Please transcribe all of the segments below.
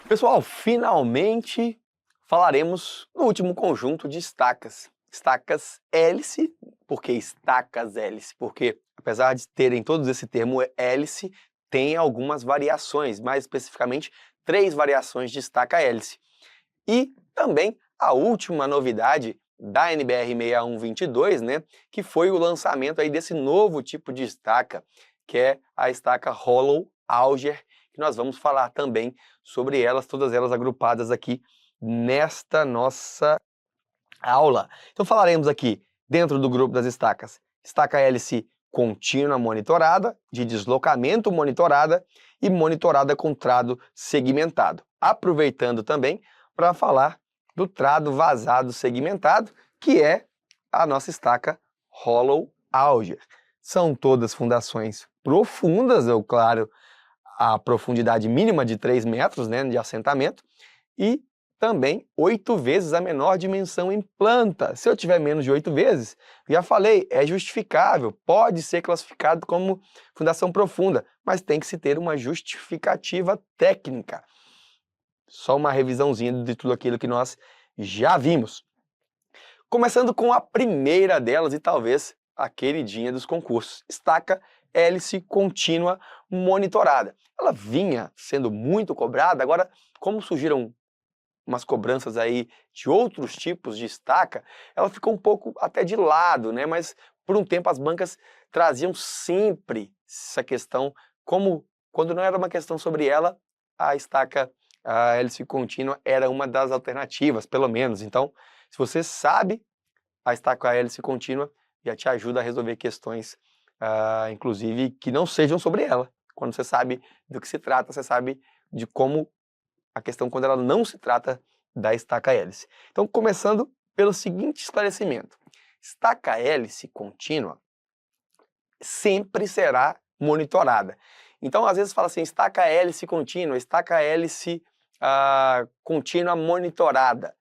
Pessoal, finalmente falaremos no último conjunto de estacas. Estacas hélice, por que estacas hélice? Porque, apesar de terem todos esse termo hélice, tem algumas variações, mais especificamente 3 variações de estaca hélice. E também a última novidade da NBR 6122, né, que foi o lançamento aí desse novo tipo de estaca, que é a estaca Hollow Auger, que nós vamos falar também sobre elas, todas elas agrupadas aqui nesta nossa aula. Então falaremos aqui, dentro do grupo das estacas, estaca hélice contínua monitorada, de deslocamento monitorada e monitorada com trado segmentado. Aproveitando também para falar do trado vazado segmentado, que é a nossa estaca Hollow Auger. São todas fundações profundas, claro, a profundidade mínima de 3 metros, né, de assentamento, e também 8 vezes a menor dimensão em planta. Se eu tiver menos de 8 vezes, já falei, é justificável, pode ser classificado como fundação profunda, mas tem que se ter uma justificativa técnica. Só uma revisãozinha de tudo aquilo que nós já vimos. Começando com a primeira delas e talvez a queridinha dos concursos, estaca hélice contínua monitorada. Ela vinha sendo muito cobrada, agora como surgiram umas cobranças aí de outros tipos de estaca, ela ficou um pouco até de lado, né? Mas por um tempo as bancas traziam sempre essa questão, como quando não era uma questão sobre ela, a estaca a hélice contínua era uma das alternativas, pelo menos. Então, se você sabe a estaca hélice contínua, já te ajuda a resolver questões, inclusive, que não sejam sobre ela. Quando você sabe do que se trata, você sabe de como a questão quando ela não se trata da estaca hélice. Então, começando pelo seguinte esclarecimento. Estaca hélice contínua sempre será monitorada. Então, às vezes fala assim, estaca hélice contínua, estaca hélice contínua monitorada.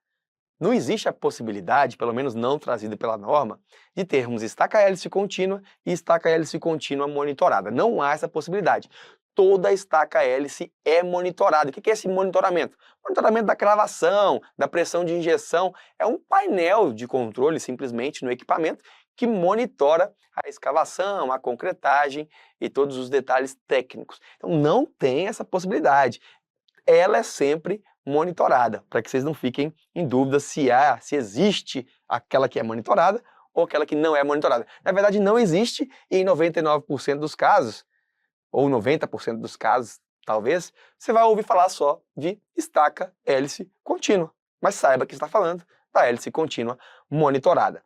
Não existe a possibilidade, pelo menos não trazida pela norma, de termos estaca hélice contínua e estaca hélice contínua monitorada. Não há essa possibilidade. Toda estaca hélice é monitorada. O que é esse monitoramento? Monitoramento da cravação, da pressão de injeção. É um painel de controle, simplesmente, no equipamento, que monitora a escavação, a concretagem e todos os detalhes técnicos. Então, não tem essa possibilidade. Ela é sempre monitorada, para que vocês não fiquem em dúvida se existe aquela que é monitorada ou aquela que não é monitorada. Na verdade, não existe, e em 99% dos casos, ou 90% dos casos, talvez, você vai ouvir falar só de estaca hélice contínua. Mas saiba que está falando da hélice contínua monitorada.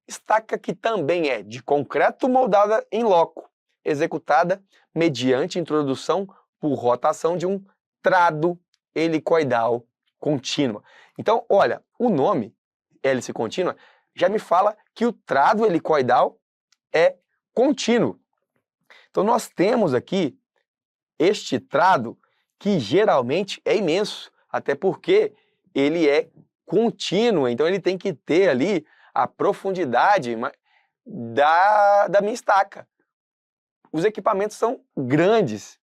Estaca que também é de concreto moldada em loco, executada mediante introdução por rotação de um trado helicoidal contínua. Então, olha, o nome hélice contínua já me fala que o trado helicoidal é contínuo. Então, nós temos aqui este trado que geralmente é imenso, até porque ele é contínuo, então ele tem que ter ali a profundidade da minha estaca. Os equipamentos são grandes,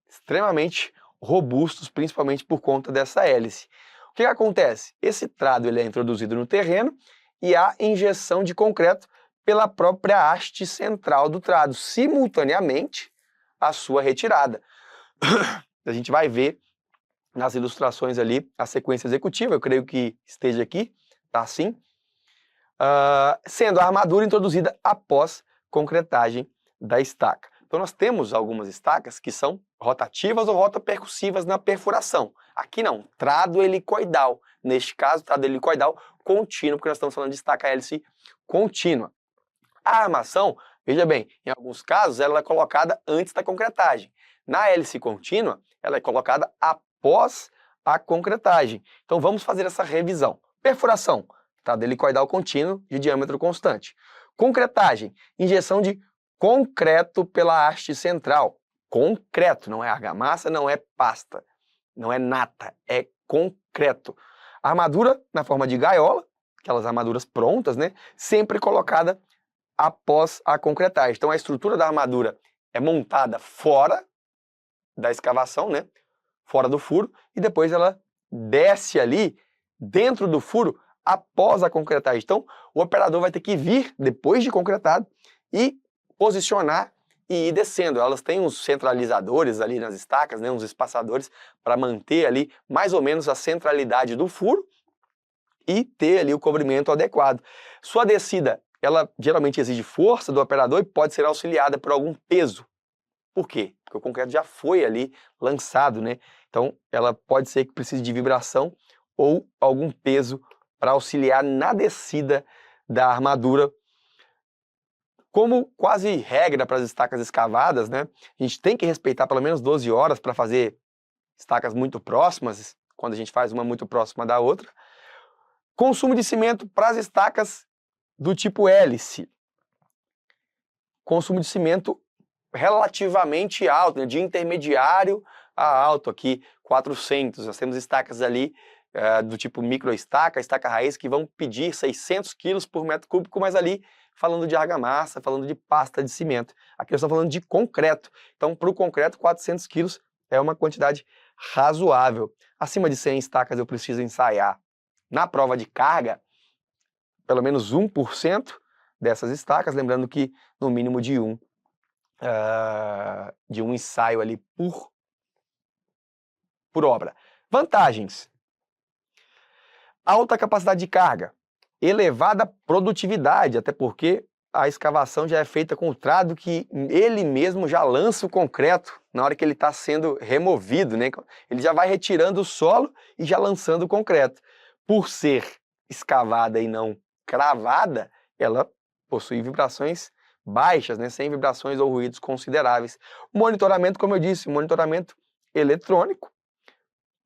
extremamente robustos, principalmente por conta dessa hélice. O que acontece? Esse trado ele é introduzido no terreno e há injeção de concreto pela própria haste central do trado, simultaneamente à sua retirada. A gente vai ver nas ilustrações ali a sequência executiva, eu creio que esteja aqui, tá assim, sendo a armadura introduzida após concretagem da estaca. Então nós temos algumas estacas que são rotativas ou rotapercussivas na perfuração. Aqui não, trado helicoidal. Neste caso, trado helicoidal contínuo, porque nós estamos falando de estaca hélice contínua. A armação, veja bem, em alguns casos ela é colocada antes da concretagem. Na hélice contínua, ela é colocada após a concretagem. Então vamos fazer essa revisão. Perfuração, trado helicoidal contínuo de diâmetro constante. Concretagem, injeção de concreto pela haste central. Concreto, não é argamassa, não é pasta, não é nata, é concreto. Armadura na forma de gaiola, aquelas armaduras prontas, né? Sempre colocada após a concretagem. Então a estrutura da armadura é montada fora da escavação, né? fora do furo e depois ela desce ali dentro do furo após a concretagem. Então, o operador vai ter que vir depois de concretado e posicionar e ir descendo. Elas têm uns centralizadores ali nas estacas, né, uns espaçadores para manter ali mais ou menos a centralidade do furo e ter ali o cobrimento adequado. Sua descida, ela geralmente exige força do operador e pode ser auxiliada por algum peso. Por quê? Porque o concreto já foi ali lançado, né? Então, ela pode ser que precise de vibração ou algum peso para auxiliar na descida da armadura. Como quase regra para as estacas escavadas, né? A gente tem que respeitar pelo menos 12 horas para fazer estacas muito próximas, quando a gente faz uma muito próxima da outra. Consumo de cimento para as estacas do tipo hélice. Consumo de cimento relativamente alto, né, de intermediário a alto aqui, 400. Nós temos estacas ali do tipo microestaca, estaca raiz, que vão pedir 600 quilos por metro cúbico, mas ali falando de argamassa, falando de pasta de cimento. Aqui nós estamos falando de concreto. Então, para o concreto, 400 quilos é uma quantidade razoável. Acima de 100 estacas eu preciso ensaiar na prova de carga, pelo menos 1% dessas estacas, lembrando que no mínimo de um ensaio ali por obra. Vantagens: alta capacidade de carga, elevada produtividade, até porque a escavação já é feita com o trado que ele mesmo já lança o concreto na hora que ele está sendo removido, né? Ele já vai retirando o solo e já lançando o concreto. Por ser escavada e não cravada, ela possui vibrações baixas, né? Sem vibrações ou ruídos consideráveis. O monitoramento, como eu disse, monitoramento eletrônico,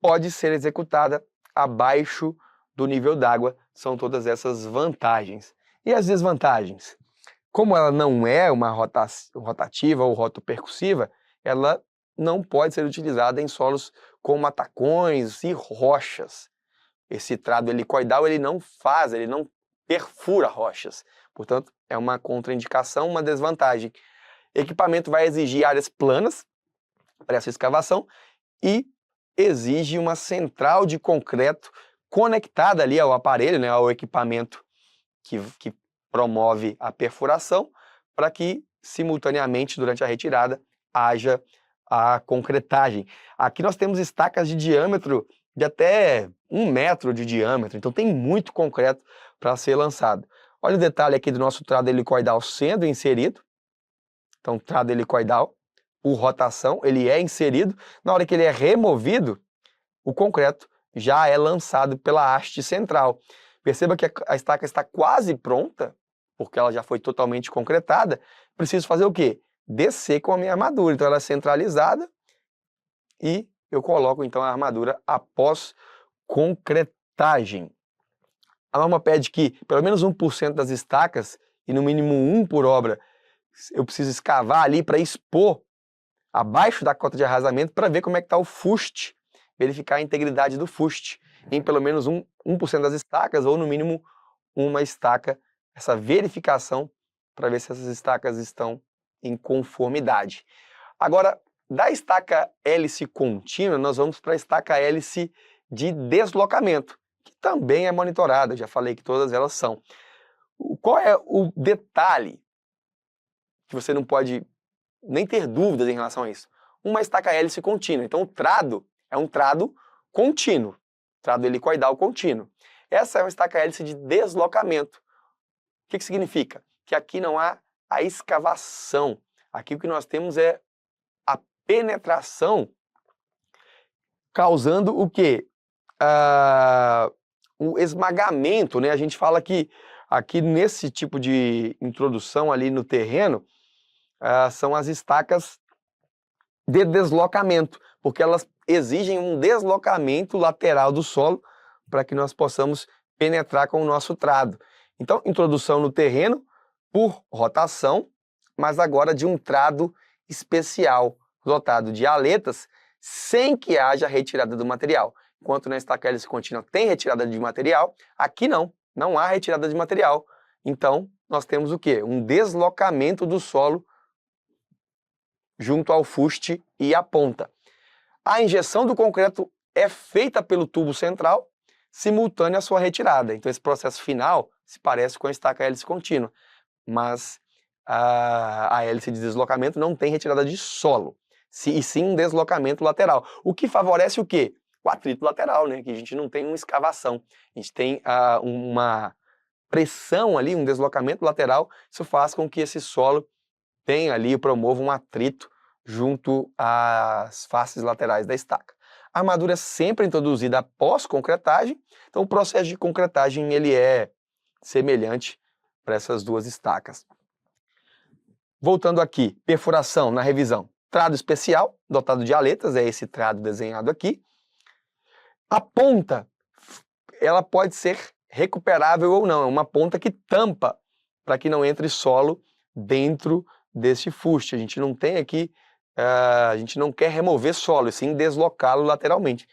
pode ser executada abaixo do nível d'água. São todas essas vantagens. E as desvantagens? Como ela não é uma rotativa ou rotopercussiva, ela não pode ser utilizada em solos com matacões e rochas. Esse trado helicoidal ele não perfura rochas. Portanto, é uma contraindicação, uma desvantagem. Equipamento vai exigir áreas planas para essa escavação e exige uma central de concreto conectada ali ao aparelho, né, ao equipamento que promove a perfuração, para que simultaneamente durante a retirada haja a concretagem. Aqui nós temos estacas de diâmetro de até 1 metro de diâmetro, então tem muito concreto para ser lançado. Olha o detalhe aqui do nosso trado helicoidal sendo inserido. Então, trado helicoidal, por rotação, ele é inserido. Na hora que ele é removido, o concreto já é lançado pela haste central. Perceba que a estaca está quase pronta, porque ela já foi totalmente concretada. Preciso fazer o quê? Descer com a minha armadura. Então ela é centralizada e eu coloco então a armadura após concretagem. A norma pede que pelo menos 1% das estacas e no mínimo 1 por obra eu preciso escavar ali para expor abaixo da cota de arrasamento para ver como é que está o fuste, verificar a integridade do fuste em pelo menos 1% das estacas ou no mínimo uma estaca, essa verificação para ver se essas estacas estão em conformidade. Agora, da estaca hélice contínua, nós vamos para a estaca hélice de deslocamento, que também é monitorada, já falei que todas elas são. Qual é o detalhe que você não pode nem ter dúvidas em relação a isso? Uma estaca hélice contínua. Então o trado é um trado contínuo, trado helicoidal contínuo. Essa é uma estaca hélice de deslocamento. O que significa? Que aqui não há a escavação. Aqui o que nós temos é a penetração, causando o quê? O esmagamento, né? A gente fala que aqui nesse tipo de introdução ali no terreno, são as estacas de deslocamento, porque elas exigem um deslocamento lateral do solo para que nós possamos penetrar com o nosso trado. Então, introdução no terreno por rotação, mas agora de um trado especial, dotado de aletas, sem que haja retirada do material. Enquanto na estaca hélice contínua tem retirada de material, aqui não há retirada de material. Então, nós temos o quê? Um deslocamento do solo junto ao fuste e à ponta. A injeção do concreto é feita pelo tubo central, simultânea à sua retirada. Então esse processo final se parece com a estaca hélice contínua, mas a hélice de deslocamento não tem retirada de solo, e sim um deslocamento lateral. O que favorece o quê? O atrito lateral, né? Que a gente não tem uma escavação, a gente tem uma pressão ali, um deslocamento lateral, isso faz com que esse solo tenha ali, promova um atrito junto às faces laterais da estaca. A armadura é sempre introduzida após concretagem, então o processo de concretagem ele é semelhante para essas duas estacas. Voltando aqui, perfuração na revisão. Trado especial, dotado de aletas, é esse trado desenhado aqui. A ponta, ela pode ser recuperável ou não, é uma ponta que tampa para que não entre solo dentro deste fuste. A gente não tem aqui, a gente não quer remover solo, e sim deslocá-lo lateralmente.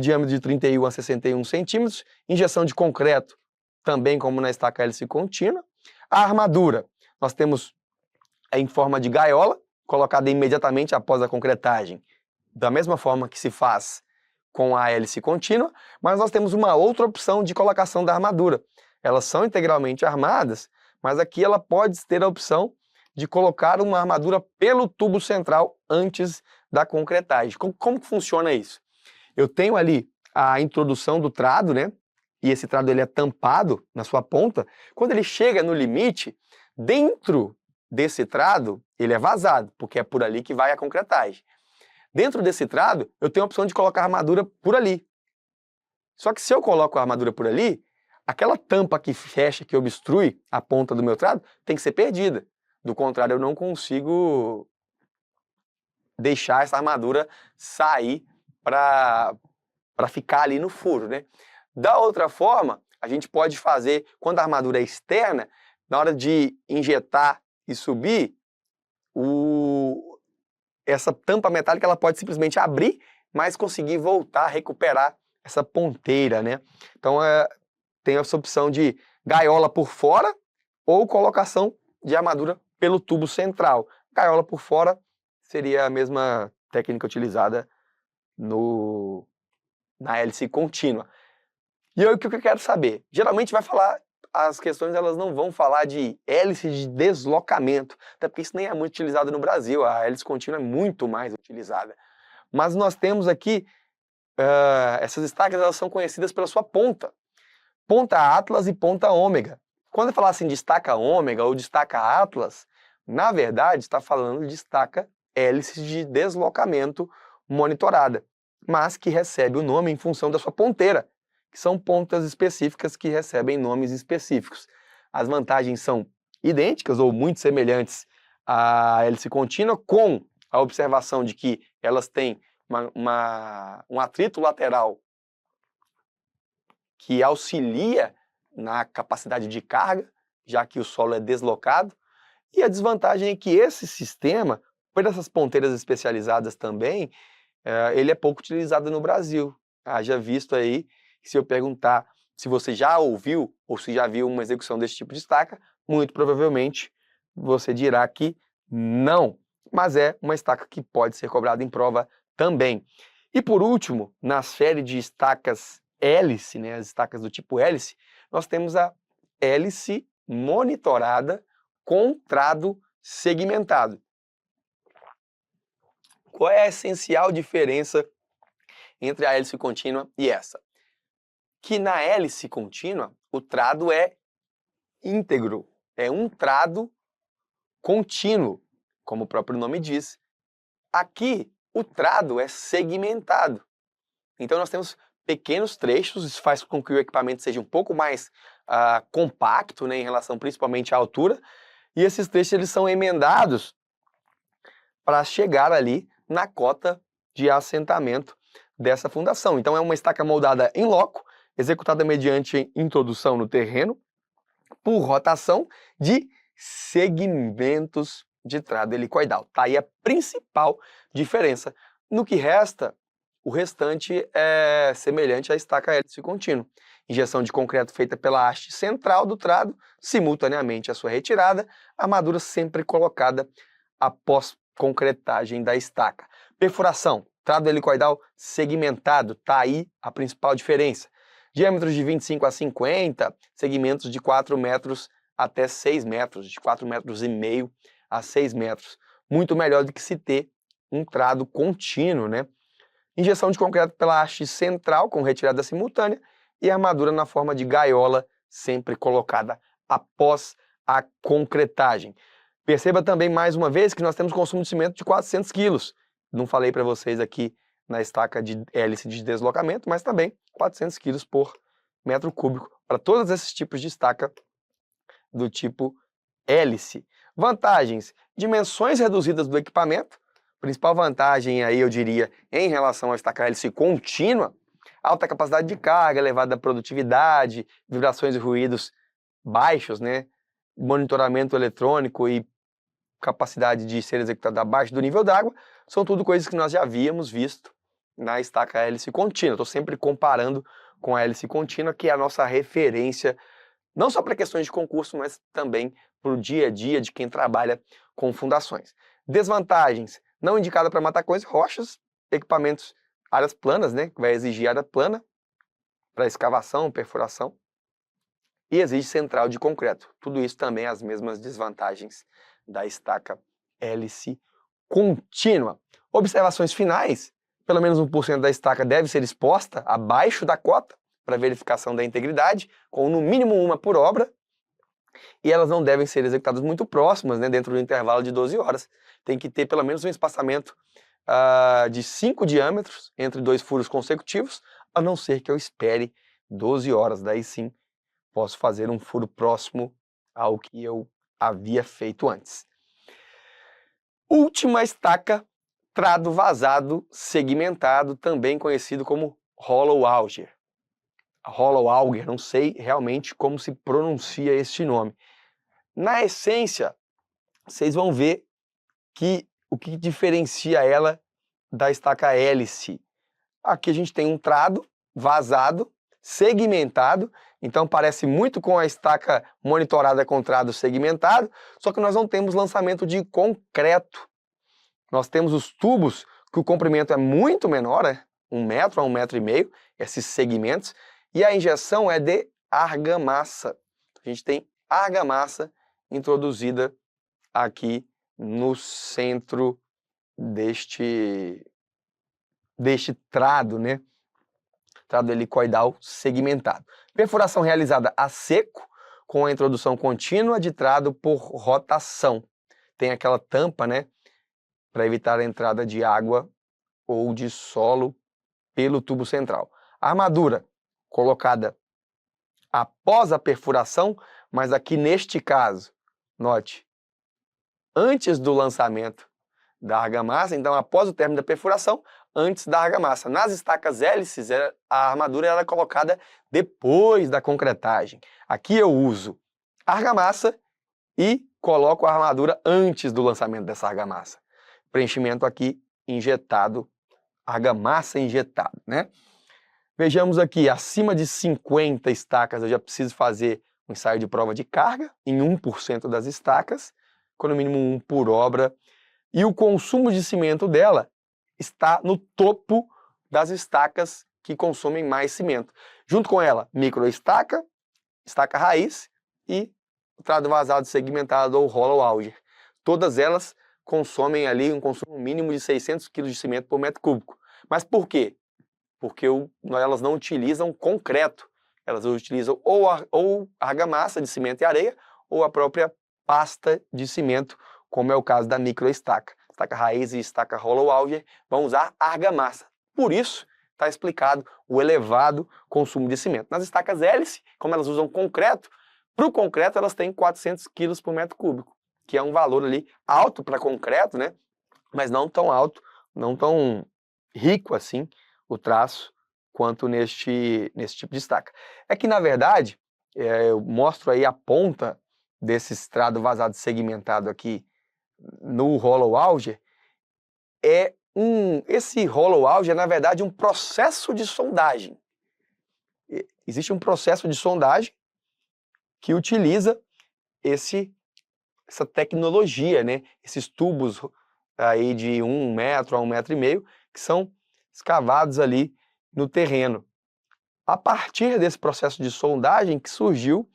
Diâmetro de 31 a 61 centímetros, injeção de concreto, também como na estaca hélice contínua. A armadura, nós temos em forma de gaiola, colocada imediatamente após a concretagem, da mesma forma que se faz com a hélice contínua, mas nós temos uma outra opção de colocação da armadura. Elas são integralmente armadas, mas aqui ela pode ter a opção de colocar uma armadura pelo tubo central antes da concretagem. Como que funciona isso? Eu tenho ali a introdução do trado, né? E esse trado ele é tampado na sua ponta. Quando ele chega no limite, dentro desse trado, ele é vazado, porque é por ali que vai a concretagem. Dentro desse trado, eu tenho a opção de colocar a armadura por ali. Só que se eu coloco a armadura por ali, aquela tampa que fecha, que obstrui a ponta do meu trado, tem que ser perdida. Do contrário, eu não consigo deixar essa armadura sair para ficar ali no furo, né? Da outra forma, a gente pode fazer, quando a armadura é externa, na hora de injetar e subir, essa tampa metálica ela pode simplesmente abrir, mas conseguir voltar a recuperar essa ponteira, né? Então tem essa opção de gaiola por fora ou colocação de armadura pelo tubo central. Gaiola por fora seria a mesma técnica utilizada na hélice contínua. E aí, o que eu quero saber? Geralmente vai falar, as questões elas não vão falar de hélice de deslocamento, até porque isso nem é muito utilizado no Brasil, a hélice contínua é muito mais utilizada. Mas nós temos aqui, essas estacas elas são conhecidas pela sua ponta. Ponta Atlas e ponta ômega. Quando eu falar assim de estaca ômega ou de estaca Atlas, na verdade está falando de estaca hélice de deslocamento monitorada, mas que recebe o nome em função da sua ponteira, que são pontas específicas que recebem nomes específicos. As vantagens são idênticas ou muito semelhantes à hélice contínua, com a observação de que elas têm um atrito lateral que auxilia na capacidade de carga, já que o solo é deslocado, e a desvantagem é que esse sistema, por essas ponteiras especializadas também, ele é pouco utilizado no Brasil. Haja visto aí, se eu perguntar se você já ouviu ou se já viu uma execução desse tipo de estaca, muito provavelmente você dirá que não, mas é uma estaca que pode ser cobrada em prova também. E por último, na série de estacas hélice, né, as estacas do tipo hélice, nós temos a hélice monitorada com trado segmentado. Qual é a essencial diferença entre a hélice contínua e essa? Que na hélice contínua, o trado é íntegro, é um trado contínuo, como o próprio nome diz. Aqui, o trado é segmentado. Então nós temos pequenos trechos, isso faz com que o equipamento seja um pouco mais compacto, né, em relação principalmente à altura, e esses trechos eles são emendados para chegar ali na cota de assentamento dessa fundação. Então é uma estaca moldada em loco, executada mediante introdução no terreno, por rotação de segmentos de trado helicoidal. Tá aí a principal diferença. No que resta, o restante é semelhante à estaca hélice contínua. Injeção de concreto feita pela haste central do trado, simultaneamente à sua retirada, armadura sempre colocada após concretagem da estaca. Perfuração, Trado helicoidal segmentado, tá aí a principal diferença. Diâmetros de 25 a 50, segmentos de 4 metros até 6 metros, de 4,5 metros a 6 metros. Muito melhor do que se ter um trado contínuo, né? Injeção de concreto pela haste central com retirada simultânea e armadura na forma de gaiola, sempre colocada após a concretagem. Perceba também mais uma vez que nós temos consumo de cimento de 400 quilos. Não falei para vocês aqui na estaca de hélice de deslocamento, mas também 400 quilos por metro cúbico para todos esses tipos de estaca do tipo hélice. Vantagens: dimensões reduzidas do equipamento. Principal vantagem aí, eu diria, em relação à estaca hélice contínua, alta capacidade de carga, elevada produtividade, vibrações e ruídos baixos, né? Monitoramento eletrônico e capacidade de ser executado abaixo do nível d'água, são tudo coisas que nós já havíamos visto na estaca hélice contínua. Estou sempre comparando com a hélice contínua, que é a nossa referência, não só para questões de concurso, mas também para o dia a dia de quem trabalha com fundações. Desvantagens: não indicada para matacões e rochas, equipamentos, áreas planas, né, que vai exigir área plana para escavação, perfuração, e exige central de concreto. Tudo isso também as mesmas desvantagens da estaca hélice contínua. Observações finais: pelo menos 1% da estaca deve ser exposta abaixo da cota para verificação da integridade, com no mínimo uma por obra, e elas não devem ser executadas muito próximas, né, dentro do intervalo de 12 horas. Tem que ter pelo menos um espaçamento de 5 diâmetros entre 2 furos consecutivos, a não ser que eu espere 12 horas, daí sim posso fazer um furo próximo ao que eu havia feito antes. Última estaca: trado vazado segmentado, também conhecido como hollow auger. Hollow auger, não sei realmente como se pronuncia este nome. Na essência, vocês vão ver que o que diferencia ela da estaca hélice. Aqui a gente tem um trado vazado, segmentado, então parece muito com a estaca monitorada com trado segmentado, só que nós não temos lançamento de concreto. Nós temos os tubos que o comprimento é muito menor, né? 1 metro a 1,5 metro, esses segmentos, e a injeção é de argamassa. A gente tem argamassa introduzida aqui no centro deste trado, né? Trado helicoidal segmentado. Perfuração realizada a seco, com a introdução contínua de trado por rotação. Tem aquela tampa, né, para evitar a entrada de água ou de solo pelo tubo central. A armadura colocada após a perfuração, mas aqui neste caso, note, antes do lançamento da argamassa, então após o término da perfuração, antes da argamassa. Nas estacas hélices, a armadura era colocada depois da concretagem. Aqui eu uso argamassa e coloco a armadura antes do lançamento dessa argamassa. Preenchimento aqui injetado, argamassa injetada, né? Vejamos aqui, acima de 50 estacas eu já preciso fazer um ensaio de prova de carga em 1% das estacas, com no mínimo 1 por obra, e o consumo de cimento dela está no topo das estacas que consomem mais cimento. Junto com ela, microestaca, estaca raiz e o trado vazado segmentado ou hollow auger. Todas elas consomem ali um consumo mínimo de 600 kg de cimento por metro cúbico. Mas por quê? Porque elas não utilizam concreto. Elas utilizam ou argamassa de cimento e areia ou a própria pasta de cimento, como é o caso da microestaca. Estaca raiz e estaca hollow auger vão usar argamassa. Por isso, está explicado o elevado consumo de cimento. Nas estacas hélice, como elas usam concreto, para o concreto elas têm 400 kg por metro cúbico, que é um valor ali alto para concreto, né? Mas não tão alto, não tão rico assim o traço quanto neste tipo de estaca. É que, na verdade, eu mostro aí a ponta desse estrado vazado segmentado aqui no hollow auger. Esse hollow auger é, na verdade, um processo de sondagem. Existe um processo de sondagem que utiliza essa tecnologia, né? Esses tubos aí de 1 metro a 1,5 metro, que são escavados ali no terreno. A partir desse processo de sondagem que surgiu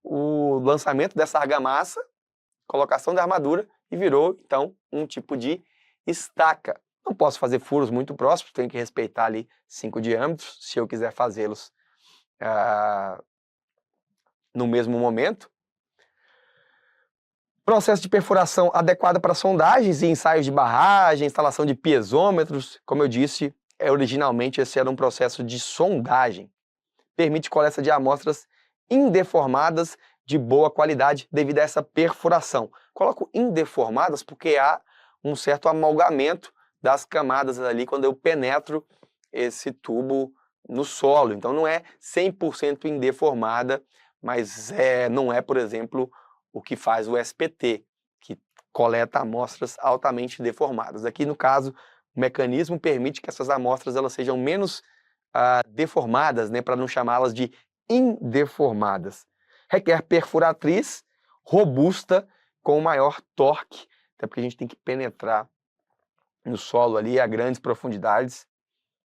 o lançamento dessa argamassa, colocação da armadura e virou, então, um tipo de estaca. Não posso fazer furos muito próximos, tenho que respeitar ali 5 diâmetros, se eu quiser fazê-los no mesmo momento. Processo de perfuração adequado para sondagens e ensaios de barragem, instalação de piezômetros. Como eu disse, originalmente esse era um processo de sondagem. Permite coleta de amostras indeformadas de boa qualidade devido a essa perfuração. Coloco indeformadas porque há um certo amalgamento das camadas ali quando eu penetro esse tubo no solo. Então não é 100% indeformada, mas não é, por exemplo, o que faz o SPT, que coleta amostras altamente deformadas. Aqui, no caso, o mecanismo permite que essas amostras elas sejam menos deformadas, né, para não chamá-las de indeformadas. Requer perfuratriz robusta com maior torque, até porque a gente tem que penetrar no solo ali a grandes profundidades.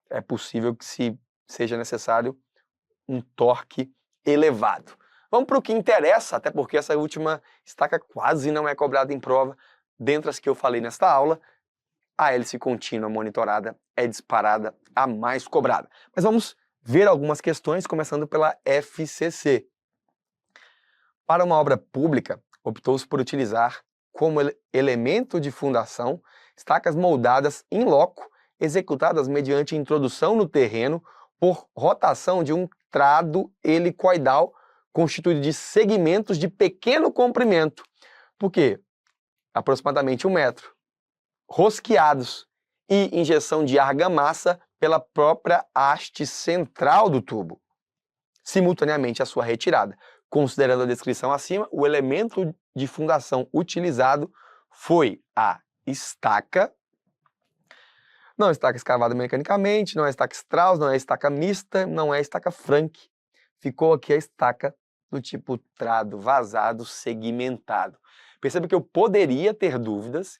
É possível que seja necessário um torque elevado. Vamos para o que interessa, até porque essa última estaca quase não é cobrada em prova. Dentre as que eu falei nesta aula, a hélice contínua monitorada é disparada a mais cobrada. Mas vamos ver algumas questões, começando pela FCC. Para uma obra pública, optou-se por utilizar como elemento de fundação estacas moldadas in loco, executadas mediante introdução no terreno por rotação de um trado helicoidal constituído de segmentos de pequeno comprimento. Por quê? Aproximadamente 1 metro. Rosqueados e injeção de argamassa pela própria haste central do tubo, simultaneamente à sua retirada. Considerando a descrição acima, o elemento de fundação utilizado foi a estaca. Não é estaca escavada mecanicamente, não é estaca Strauss, não é estaca mista, não é estaca Frank. Ficou aqui a estaca do tipo trado vazado segmentado. Perceba que eu poderia ter dúvidas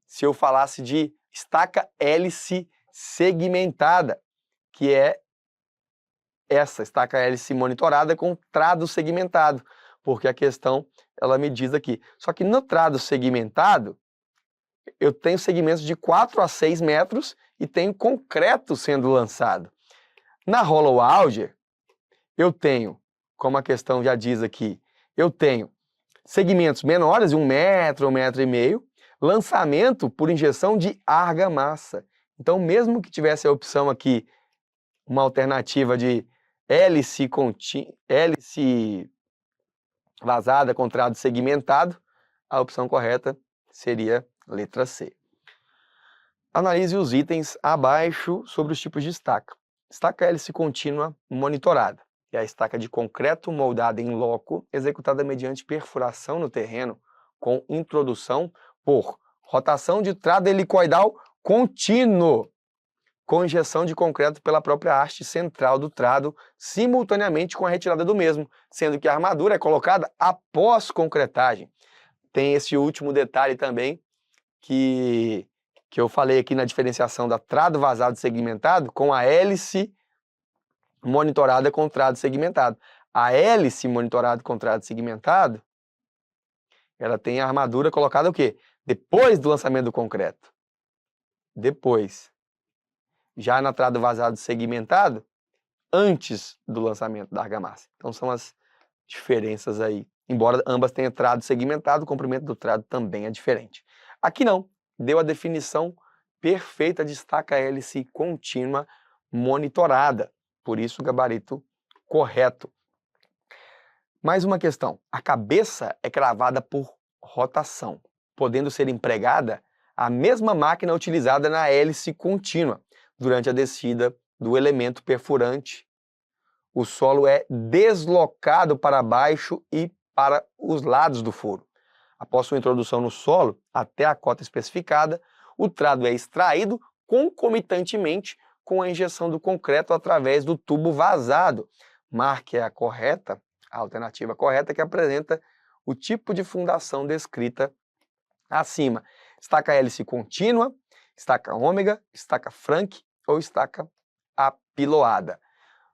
se eu falasse de estaca hélice segmentada, que é essa estaca hélice monitorada com trado segmentado, porque a questão ela me diz aqui. Só que no trado segmentado, eu tenho segmentos de 4 a 6 metros e tenho concreto sendo lançado. Na Hollow Auger, eu tenho, como a questão já diz aqui, eu tenho segmentos menores de 1 metro, 1,5 metros, lançamento por injeção de argamassa. Então, mesmo que tivesse a opção aqui, uma alternativa de hélice vazada com trado segmentado, a opção correta seria letra C. Analise os itens abaixo sobre os tipos de estaca. Estaca hélice contínua monitorada. É a estaca de concreto moldada em loco, executada mediante perfuração no terreno, com introdução por rotação de trado helicoidal contínuo, com injeção de concreto pela própria haste central do trado, simultaneamente com a retirada do mesmo, sendo que a armadura é colocada após concretagem. Tem esse último detalhe também, que eu falei aqui na diferenciação da trado vazado segmentado com a hélice monitorada com trado segmentado. A hélice monitorada com trado segmentado, ela tem a armadura colocada o quê? Depois do lançamento do concreto. Depois. Já na trado vazado segmentado, antes do lançamento da argamassa. Então são as diferenças aí. Embora ambas tenham trado segmentado, o comprimento do trado também é diferente. Aqui não. Deu a definição perfeita de estaca hélice contínua monitorada. Por isso o gabarito correto. Mais uma questão. A cabeça é cravada por rotação, podendo ser empregada a mesma máquina utilizada na hélice contínua. Durante a descida do elemento perfurante, o solo é deslocado para baixo e para os lados do furo. Após sua introdução no solo, até a cota especificada, o trado é extraído concomitantemente com a injeção do concreto através do tubo vazado. Marque a correta, a alternativa correta, que apresenta o tipo de fundação descrita acima. Estaca hélice contínua, estaca ômega, estaca Frank ou estaca apiloada.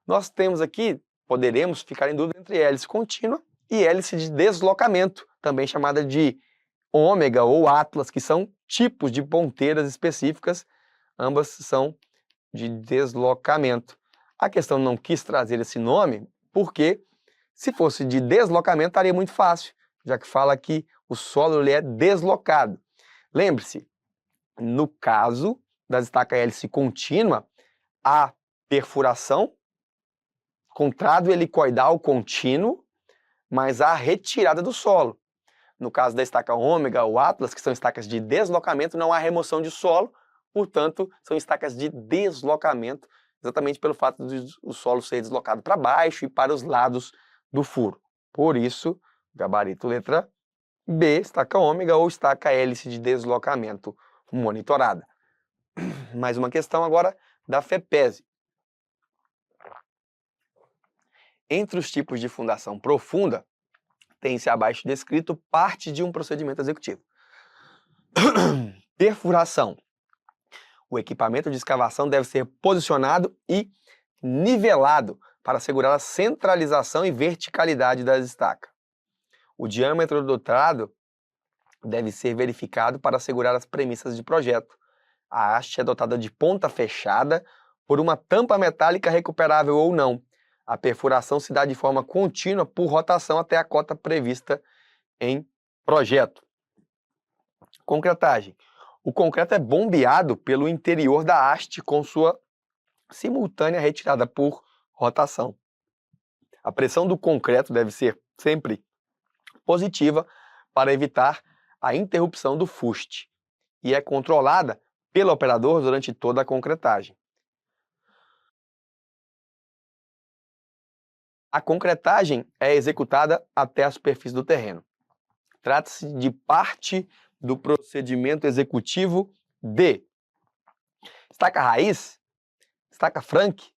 Nós temos aqui, poderemos ficar em dúvida entre hélice contínua e hélice de deslocamento, também chamada de ômega ou atlas, que são tipos de ponteiras específicas, ambas são de deslocamento. A questão não quis trazer esse nome porque, se fosse de deslocamento, estaria muito fácil, já que fala que o solo ele é deslocado. Lembre-se, no caso das estacas hélice contínua, a perfuração com trado helicoidal contínuo, mas a retirada do solo. No caso da estaca ômega ou atlas, que são estacas de deslocamento, não há remoção de solo, portanto, são estacas de deslocamento, exatamente pelo fato de o solo ser deslocado para baixo e para os lados do furo. Por isso, gabarito letra B, estaca ômega ou estaca hélice de deslocamento monitorada. Mais uma questão agora da FEPESE. Entre os tipos de fundação profunda, tem-se abaixo descrito parte de um procedimento executivo. Perfuração. O equipamento de escavação deve ser posicionado e nivelado para assegurar a centralização e verticalidade das estacas. O diâmetro do trado deve ser verificado para assegurar as premissas de projeto. A haste é dotada de ponta fechada por uma tampa metálica recuperável ou não. A perfuração se dá de forma contínua por rotação até a cota prevista em projeto. Concretagem. O concreto é bombeado pelo interior da haste com sua simultânea retirada por rotação. A pressão do concreto deve ser sempre positiva para evitar a interrupção do fuste e é controlada pelo operador durante toda a concretagem. A concretagem é executada até a superfície do terreno. Trata-se de parte do procedimento executivo de estaca raiz, estaca frank,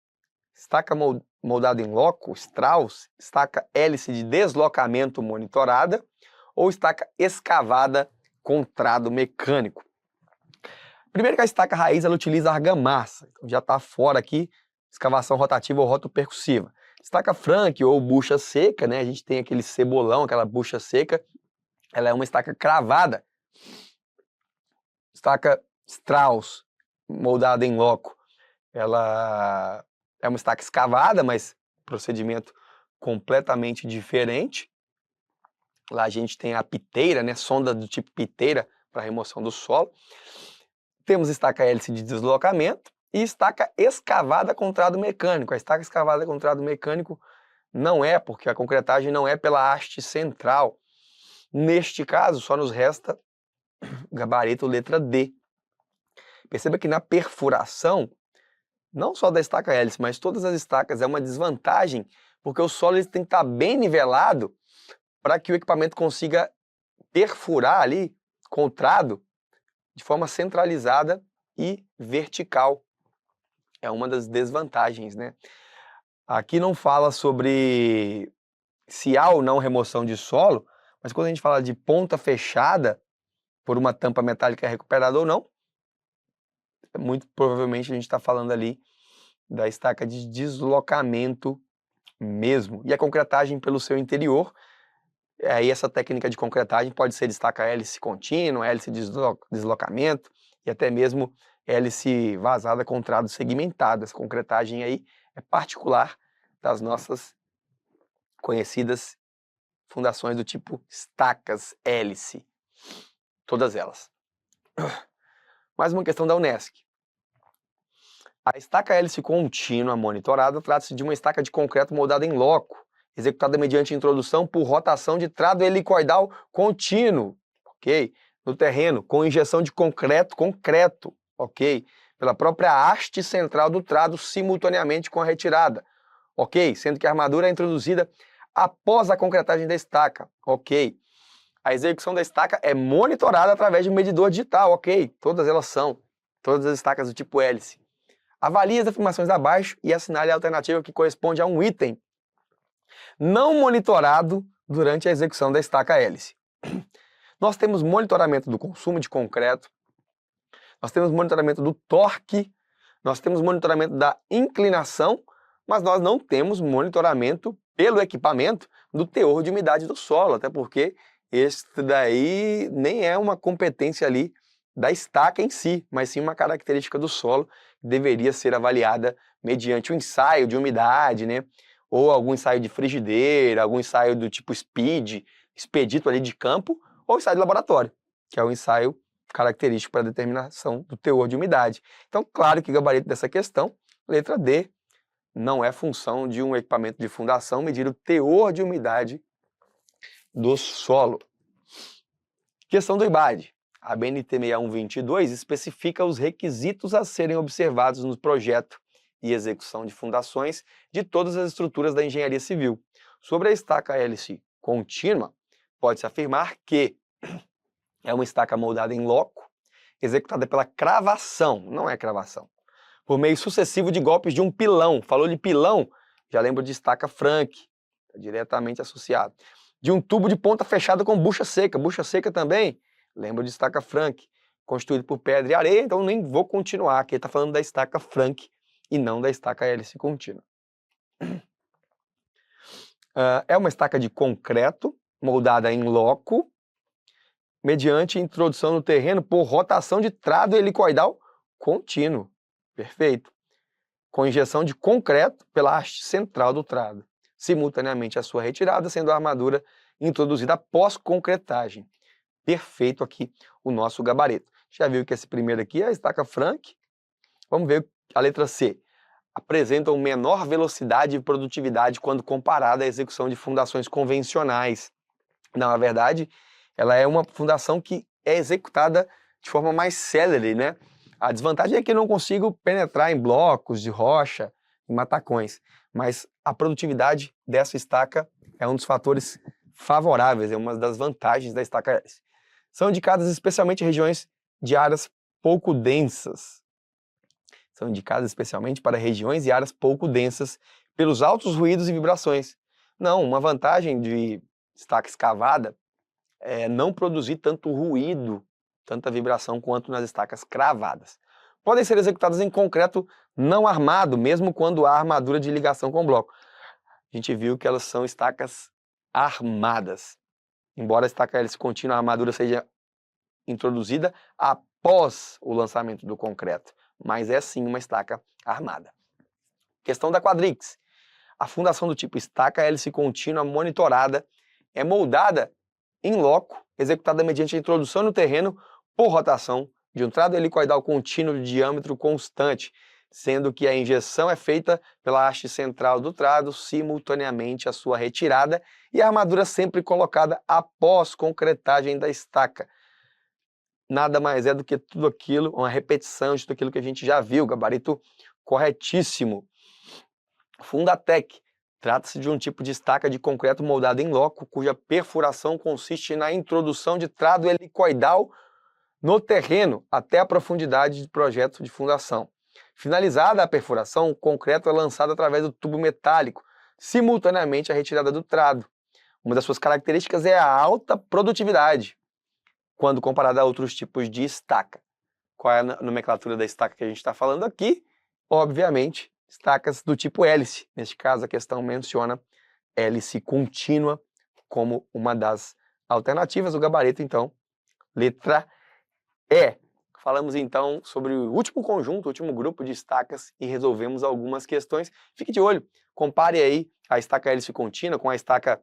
estaca moldada em loco, Strauss, estaca hélice de deslocamento monitorada ou estaca escavada com trado mecânico. Primeiro que a estaca raiz ela utiliza argamassa, então já está fora aqui escavação rotativa ou rotopercussiva. Estaca frank ou bucha seca, né? A gente tem aquele cebolão, aquela bucha seca, ela é uma estaca cravada. Estaca Strauss, moldada em loco, ela é uma estaca escavada, mas procedimento completamente diferente. Lá a gente tem a piteira, né? Sonda do tipo piteira para remoção do solo. Temos estaca hélice de deslocamento e estaca escavada com trado mecânico. A estaca escavada com trado mecânico não é, porque a concretagem não é pela haste central. Neste caso, só nos resta gabarito letra D. Perceba que na perfuração, não só da estaca hélice, mas todas as estacas é uma desvantagem, porque o solo ele tem que estar bem nivelado para que o equipamento consiga perfurar ali com o trado de forma centralizada e vertical. É uma das desvantagens, né? Aqui não fala sobre se há ou não remoção de solo, mas quando a gente fala de ponta fechada por uma tampa metálica recuperada ou não, muito provavelmente a gente está falando ali da estaca de deslocamento mesmo. E a concretagem pelo seu interior, aí essa técnica de concretagem pode ser de estaca hélice contínua, hélice de deslocamento e até mesmo hélice vazada com trado segmentado. Essa concretagem aí é particular das nossas conhecidas fundações do tipo estacas hélice, todas elas. Mais uma questão da Unesc. A estaca hélice contínua monitorada trata-se de uma estaca de concreto moldada em loco, executada mediante introdução por rotação de trado helicoidal contínuo, ok? No terreno, com injeção de concreto, ok? Pela própria haste central do trado simultaneamente com a retirada, ok? Sendo que a armadura é introduzida após a concretagem da estaca, ok? A execução da estaca é monitorada através de um medidor digital, ok? Todas elas são, todas as estacas do tipo hélice. Avalie as afirmações abaixo e assinale a alternativa que corresponde a um item não monitorado durante a execução da estaca hélice. Nós temos monitoramento do consumo de concreto, nós temos monitoramento do torque Nós temos monitoramento da inclinação, mas nós não temos monitoramento pelo equipamento do teor de umidade do solo, até porque esse daí nem é uma competência ali da estaca em si, mas sim uma característica do solo que deveria ser avaliada mediante um ensaio de umidade, né? Ou algum ensaio de frigideira, algum ensaio do tipo expedito ali de campo, ou ensaio de laboratório, que é o ensaio característico para a determinação do teor de umidade. Então, claro que o gabarito dessa questão, letra D, não é função de um equipamento de fundação medir o teor de umidade do solo. Questão do IBAD. A BNT 6122 especifica os requisitos a serem observados no projeto e execução de fundações de todas as estruturas da engenharia civil. Sobre a estaca hélice contínua, pode-se afirmar que é uma estaca moldada em loco, executada pela cravação, não é cravação, por meio sucessivo de golpes de um pilão. Falou de pilão, já lembro de estaca Frank, diretamente associado. De um tubo de ponta fechada com bucha seca também, lembro de estaca Frank, constituído por pedra e areia, então nem vou continuar, aqui ele está falando da estaca Frank e não da estaca hélice contínua. É uma estaca de concreto, moldada em loco, mediante introdução no terreno por rotação de trado helicoidal contínuo. Perfeito. Com injeção de concreto pela haste central do trado, simultaneamente a sua retirada, sendo a armadura introduzida após concretagem. Perfeito aqui o nosso gabarito. Já viu que esse primeiro aqui é a estaca Frank. Vamos ver a letra C. Apresentam menor velocidade e produtividade quando comparada à execução de fundações convencionais. Não, na verdade, ela é uma fundação que é executada de forma mais célere, né? A desvantagem é que eu não consigo penetrar em blocos de rocha, em matacões, mas a produtividade dessa estaca é um dos fatores favoráveis, é uma das vantagens da estaca hélice. São indicadas especialmente regiões de áreas pouco densas. São indicadas especialmente para regiões e áreas pouco densas pelos altos ruídos e vibrações. Não, uma vantagem de estaca escavada é não produzir tanto ruído, tanta vibração quanto nas estacas cravadas. Podem ser executadas em concreto não armado, mesmo quando há armadura de ligação com o bloco. A gente viu que elas são estacas armadas. Embora a estaca hélice contínua, a armadura seja introduzida após o lançamento do concreto, mas é sim uma estaca armada. Questão da quadrix. A fundação do tipo estaca hélice contínua monitorada é moldada em loco, executada mediante a introdução no terreno por rotação de um trado helicoidal contínuo de diâmetro constante, sendo que a injeção é feita pela haste central do trado, simultaneamente à sua retirada, e a armadura sempre colocada após concretagem da estaca. Nada mais é do que tudo aquilo, uma repetição de tudo aquilo que a gente já viu, gabarito corretíssimo. Fundatec. Trata-se de um tipo de estaca de concreto moldado em loco, cuja perfuração consiste na introdução de trado helicoidal no terreno até a profundidade de projeto de fundação. Finalizada a perfuração, o concreto é lançado através do tubo metálico, simultaneamente à retirada do trado. Uma das suas características é a alta produtividade, quando comparada a outros tipos de estaca. Qual é a nomenclatura da estaca que a gente está falando aqui? Obviamente, estacas do tipo hélice. Neste caso, a questão menciona hélice contínua como uma das alternativas. O gabarito, então, letra E. Falamos, então, sobre o último conjunto, o último grupo de estacas e resolvemos algumas questões. Fique de olho, compare aí a estaca hélice contínua com a estaca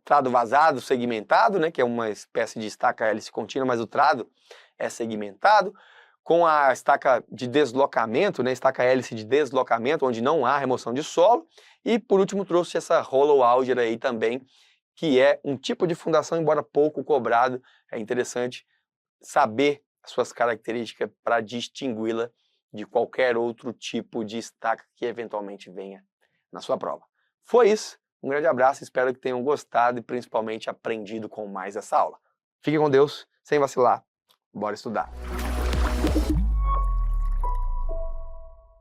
trado vazado, segmentado, né, que é uma espécie de estaca hélice contínua, mas o trado é segmentado, com a estaca de deslocamento, né, estaca hélice de deslocamento, onde não há remoção de solo, e por último trouxe essa hollow alger aí também, que é um tipo de fundação, embora pouco cobrado. É interessante saber as suas características para distingui-la de qualquer outro tipo de estaca que eventualmente venha na sua prova. Foi isso, um grande abraço, espero que tenham gostado e principalmente aprendido com mais essa aula. Fique com Deus, sem vacilar, bora estudar!